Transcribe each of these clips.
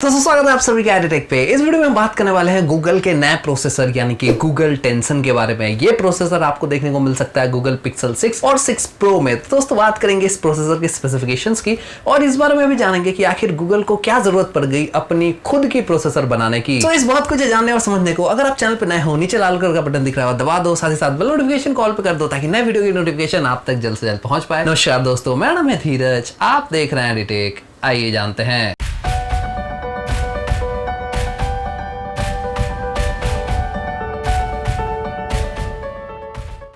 तो स्वागत है आप सभी के एडिटेक पे। इस वीडियो में हम बात करने वाले हैं गूगल के नए प्रोसेसर यानी कि गूगल टेंसन के बारे में। ये प्रोसेसर आपको देखने को मिल सकता है गूगल पिक्सल 6 और 6 प्रो में। तो दोस्तों बात करेंगे इस प्रोसेसर के स्पेसिफिकेशंस की और इस बारे में भी जानेंगे कि आखिर गूगल को क्या जरूरत पड़ गई अपनी खुद की प्रोसेसर बनाने की। तो इस बात को जानने और समझने को अगर आप चैनल पर नए हो, नीचे लाल कलर का बटन दिख रहा है दबा दो, साथ ही साथ बेल नोटिफिकेशन कॉल पे कर दो ताकि नए वीडियो की नोटिफिकेशन आप तक जल्द से जल्द पहुंच पाए। नमस्कार दोस्तों, मेरा नाम है धीरज, आप देख रहे हैं एडिटेक। आइए जानते हैं।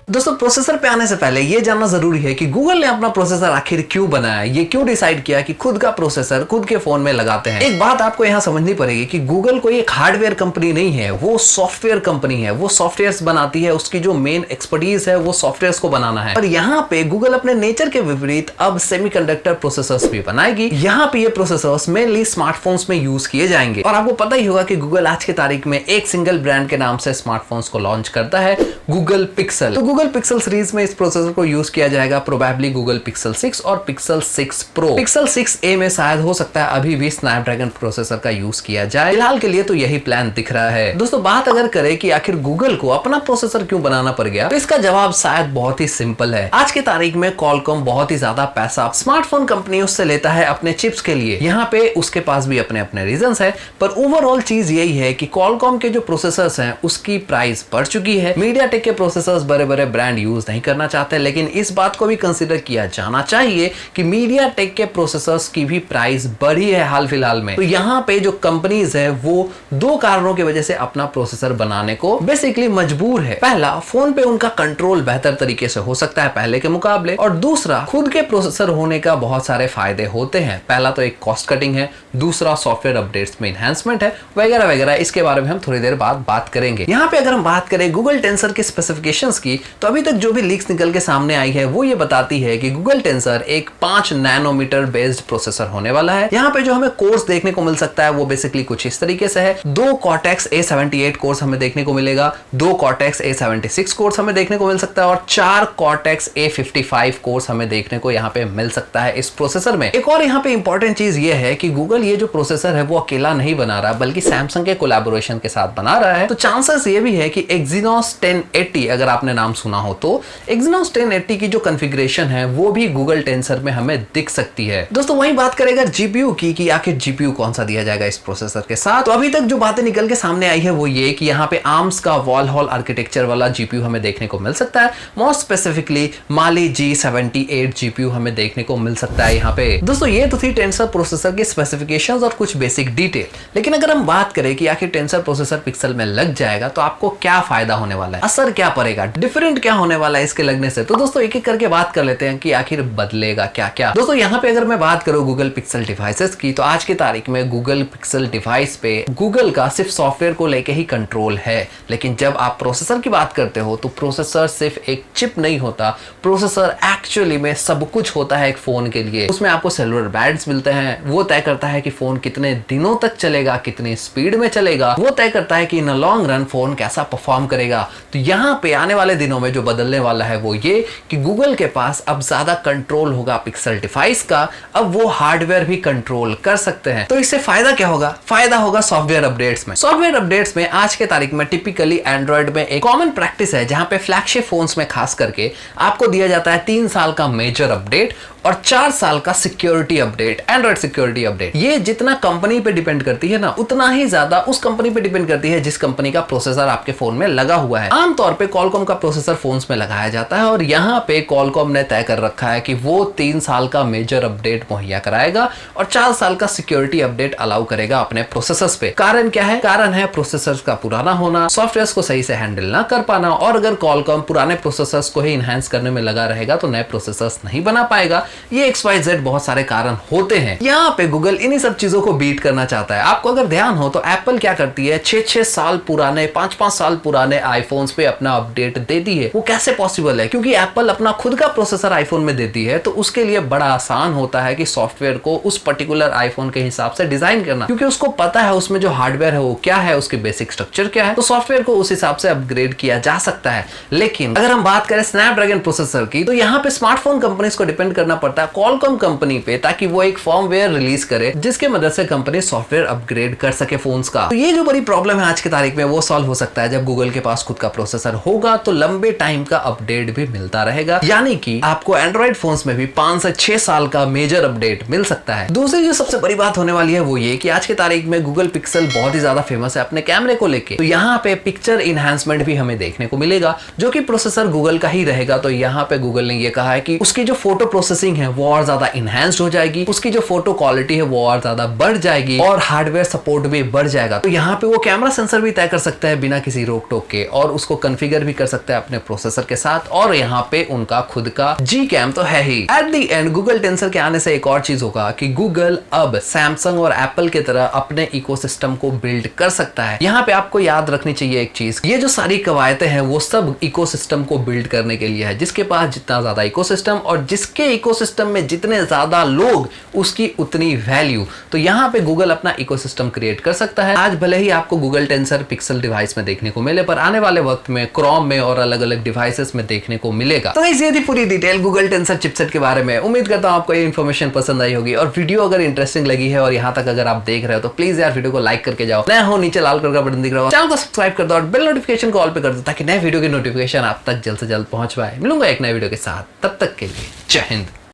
दोस्तों प्रोसेसर पे आने से पहले ये जानना जरूरी है कि गूगल ने अपना प्रोसेसर आखिर क्यों बनाया, ये क्यों डिसाइड किया कि खुद का प्रोसेसर खुद के फोन में लगाते हैं। एक बात आपको यहाँ समझनी पड़ेगी कि गूगल कोई एक हार्डवेयर कंपनी नहीं है, वो सॉफ्टवेयर कंपनी है। वो सॉफ्टवेयर्स बनाती है, उसकी जो मेन एक्सपर्टीज है वो सॉफ्टवेयर्स को बनाना है। और यहाँ पे गूगल अपने नेचर के विपरीत अब सेमीकंडक्टर प्रोसेसर्स भी बनाएगी। यहाँ पे ये प्रोसेसर्स मेनली स्मार्टफोन्स में यूज किए जाएंगे। और आपको पता ही होगा कि गूगल आज की तारीख में एक सिंगल ब्रांड के नाम से स्मार्टफोन्स को लॉन्च करता है, गूगल पिक्सल। तो गूगल पिक्सल सीरीज में इस प्रोसेसर को यूज किया जाएगा, प्रोबेबली गूगल पिक्सल 6 और पिक्सल 6 प्रो। पिक्सल 6a में शायद हो सकता है अभी भी स्नैपड्रैगन प्रोसेसर का यूज किया जाए। फिलहाल के लिए तो यही प्लान दिख रहा है। दोस्तों बात अगर करें कि आखिर गूगल को अपना प्रोसेसर क्यों बनाना पड़ गया, तो इसका जवाब शायद बहुत ही सिंपल है। आज की तारीख में कॉलकॉम बहुत ही ज्यादा पैसा स्मार्टफोन कंपनियों से लेता है अपने चिप्स के लिए। यहाँ पे उसके पास भी अपने अपने रीजंस है, पर ओवरऑल चीज यही है कि कॉलकॉम के जो प्रोसेसर्स हैं उसकी प्राइस बढ़ चुकी है। मीडियाटेक के प्रोसेसर्स बड़े बड़े ब्रांड यूज नहीं करना चाहते, लेकिन इस बात को भी कंसीडर किया जाना चाहिए कि मीडियाटेक के प्रोसेसर्स की भी प्राइस बढ़ी है हाल फिलहाल में। तो यहाँ पे जो कंपनीज है वो दो कारणों की वजह से अपना प्रोसेसर बनाने को बेसिकली मजबूर है। पहला, फोन पे उनका कंट्रोल बेहतर तरीके से हो सकता है पहले के मुकाबले, और दूसरा, खुद के प्रोसेसर होने का बहुत सारे फायदे होते हैं। पहला तो एक कॉस्ट कटिंग है, दूसरा सॉफ्टवेयर अपडेट्स में एनहांसमेंट है, वगैरह वगैरह। इसके बारे में हम थोड़ी देर बाद बात करेंगे। यहाँ पे अगर हम बात करें गूगल टेंसर के स्पेसिफिकेशंस की, तो अभी तक जो भी लीक्स निकल के सामने आई है वो ये बताती है कि गूगल टेंसर एक 5 नैनोमीटर बेस्ड प्रोसेसर होने वाला है। यहाँ पे जो हमें कोर्स देखने को मिल सकता है वो बेसिकली कुछ इस तरीके से है। 2 कॉर्टेक्स A78 कोर्स हमें देखने को मिलेगा, 2 कॉर्टेक्स A76 कोर्स हमें देखने को मिल सकता है, और 4 कॉर्टेक्स A55 कोर्स हमें देखने को यहाँ पे मिल सकता है इस प्रोसेसर में। एक और यहाँ पे इंपॉर्टेंट चीज ये है कि गूगल ये जो प्रोसेसर है वो अकेला नहीं बना रहा, बल्कि सैमसंग के कोलैबोरेशन के साथ बना रहा है। तो चांसेस ये भी है कि Exynos 1080, अगर आपने नाम सुना हो तो Exynos 1080 की जो कॉन्फ़िगरेशन है वो भी गूगल टेंसर में हमें दिख सकती है। दोस्तों वहीं बात करेगा जीपीयू की कि आखिर जीपीयू कौन सा दिया जाएगा इस प्रोसेसर के साथ। तो अभी तक जो बातें निकल के सामने आई है वो ये कि यहाँ पे आर्म्स का वॉल हॉल आर्किटेक्चर वाला जीपीयू हमें देखने को मिल सकता है। मोस्ट स्पेसिफिकली माली G78 जीपीयू हमें देखने को मिल सकता है यहाँ पे। दोस्तों ये तो थी टेंसर प्रोसेसर के स्पेसिफिकेशंस और कुछ बेसिक डिटेल। लेकिन अगर हम बात करें कि आखिर टेंसर प्रोसेसर पिक्सल में लग जाएगा तो आपको क्या फायदा होने वाला है, असर क्या पड़ेगा, डिफरेंट क्या होने वाला है इसके लगने से। तो दोस्तों एक एक करके बात कर लेते हैं कि आखिर बदलेगा क्या क्या। दोस्तों यहाँ पे अगर मैं बात करूं गूगल पिक्सल डिवाइसेस की, तो आज की तारीख में गूगल पिक्सल डिवाइस पे गूगल का सिर्फ सॉफ्टवेयर को लेके ही कंट्रोल है। लेकिन जब आप प्रोसेसर की बात करते हो तो प्रोसेसर सिर्फ एक चिप नहीं होता, प्रोसेसर एक्चुअली में सब कुछ होता है एक फोन के लिए। उसमें आपको सेलुलर बैंड्स मिलते हैं, वो तय करता है कि फोन कितने दिनों तक चलेगा, कितनी स्पीड में चलेगा, वो तय करता है कि इन लॉन्ग रन फोन कैसा परफॉर्म करेगा। तो यहाँ पे आने वाले दिनों में जो बदलने वाला है वो ये कि गूगल के पास अब ज्यादा कंट्रोल होगा पिक्सल डिवाइस का। अब वो हार्डवेयर भी कंट्रोल कर सकते हैं। तो इससे फायदा क्या होगा? फायदा होगा सॉफ्टवेयर अपडेट्स में। सॉफ्टवेयर अपडेट्स में आज के तारीख में टिपिकली एंड्रॉइड में एक कॉमन प्रैक्टिस है, जहां पे फ्लैगशिप फोन्स में खास करके आपको दिया जाता है 3 साल का मेजर अपडेट और 4 साल का security update, Android security update. ये जितना कंपनी पे डिपेंड करती है ना, उतना ही ज्यादा उस कंपनी पे डिपेंड करती है जिस कंपनी का प्रोसेसर आपके फोन में लगा हुआ है। आमतौर पे कॉलकॉम का प्रोसेसर फोन्स में लगाया जाता है, और यहाँ पे कॉलकॉम ने तय कर रखा है कि वो 3 साल का मेजर अपडेट मुहैया कराएगा और 4 साल का सिक्योरिटी अपडेट अलाउ करेगा अपने प्रोसेसर्स पे। कारण क्या है? कारण है प्रोसेसर्स का पुराना होना, सॉफ्टवेयर को सही से हैंडल ना कर पाना, और अगर कॉलकॉम पुराने प्रोसेसर्स को ही इनहैंस करने में लगा रहेगा तो नए प्रोसेसर्स नहीं बना पाएगा। ये XYZ बहुत सारे कारण होते हैं। यहाँ पे गूगल इन्हीं सब चीजों को बीट करना चाहता है। आपको अगर ध्यान हो तो एप्पल क्या करती है, 6-6 साल पुराने, 5-5 साल पुराने आईफोन्स पे अपना अपडेट देती है। वो कैसे पॉसिबल है? क्योंकि एप्पल अपना खुद का प्रोसेसर आईफोन में देती है, तो उसके लिए बड़ा आसान होता है कि सॉफ्टवेयर को उस पर्टिकुलर आईफोन के हिसाब से डिजाइन करना, क्योंकि उसको पता है उसमें जो हार्डवेयर है वो क्या है, उसके बेसिक स्ट्रक्चर क्या है, तो सॉफ्टवेयर को उस हिसाब से अपग्रेड किया जा सकता है। लेकिन अगर हम बात करें स्नैपड्रैगन प्रोसेसर की, तो यहाँ पे स्मार्टफोन कंपनीज को डिपेंड करना पड़ता है क्वालकॉम कंपनी पे, ताकि वो एक फर्मवेयर रिलीज करे जिसके मदद से कंपनी सॉफ्टवेयर अपग्रेड कर सके फोन्स का। तो ये जो बड़ी प्रॉब्लम है आज की तारीख में वो सॉल्व हो सकता है जब गूगल के पास खुद का प्रोसेसर होगा, तो लंबे टाइम का अपडेट भी मिलता रहेगा, यानी कि आपको एंड्रॉइड फोन्स में भी 5 से 6 साल का मेजर अपडेट मिल सकता है। दूसरी जो सबसे बड़ी बात होने वाली है वो ये कि आज की तारीख में गूगल पिक्सल बहुत ही ज्यादा फेमस है अपने कैमरे को लेके। तो यहाँ पे पिक्चर इनहैंसमेंट भी हमें देखने को मिलेगा जो कि प्रोसेसर गूगल का ही रहेगा। तो यहाँ पे गूगल ने ये कहा है कि उसकी जो फोटो प्रोसेसिंग है वो और ज्यादा इनहैंस्ड हो जाएगी, उसकी जो फोटो क्वालिटी है वो और ज्यादा बढ़ जाएगी और हार्डवेयर सपोर्ट भी बढ़ जाएगा। तो यहाँ पे वो कैमरा सेंसर भी तय कर सकता है बिना किसी रोक टोक के, और उसको कॉन्फ़िगर भी कर सकता है अपने प्रोसेसर के साथ। और यहाँ पे उनका खुद का जी कैम तो है ही। At the end Google Tensor के आने से एक और चीज होगा कि गूगल अब सैमसंग और एप्पल की तरह अपने इकोसिस्टम को बिल्ड कर सकता है। यहाँ पे आपको याद रखनी चाहिए एक चीज, ये जो सारी कवायतें हैं वो सब इकोसिस्टम को बिल्ड करने के लिए है। जिसके पास जितना ज्यादा इकोसिस्टम और जिसके इकोसिस्टम में जितने ज्यादा लोग उसकी उतनी वैल्यू। तो यहाँ पे गूगल अपना इकोसिस्टम क्रिएट कर सकता है। आज भले ही आपको गूगल टेंसर पिक्सल डिवाइस में देखने को मिले, पर आने वाले वक्त में क्रोम में और अलग अलग डिवाइसेस में देखने को मिलेगा। तो ये थी पूरी डिटेल गूगल टेंसर चिपसेट के बारे में। उम्मीद करता हूं आपको ये इन्फॉर्मेशन पसंद आई होगी, और वीडियो अगर इंटरेस्टिंग लगी है और यहाँ तक अगर आप देख रहे हो तो प्लीज यार वीडियो को लाइक करके जाओ। नया हो नीचे लाल कलर का बटन दिख रहा हो, चैनल को सब्सक्राइब कर दो और बेल नोटिफिकेशन को ऑल पे कर दो ताकि नए वीडियो की नोटिफिकेशन आप तक जल्द से जल्द पहुंच पाए। मिलूंगा एक नए वीडियो के साथ, तब तक के लिए जय हिंद।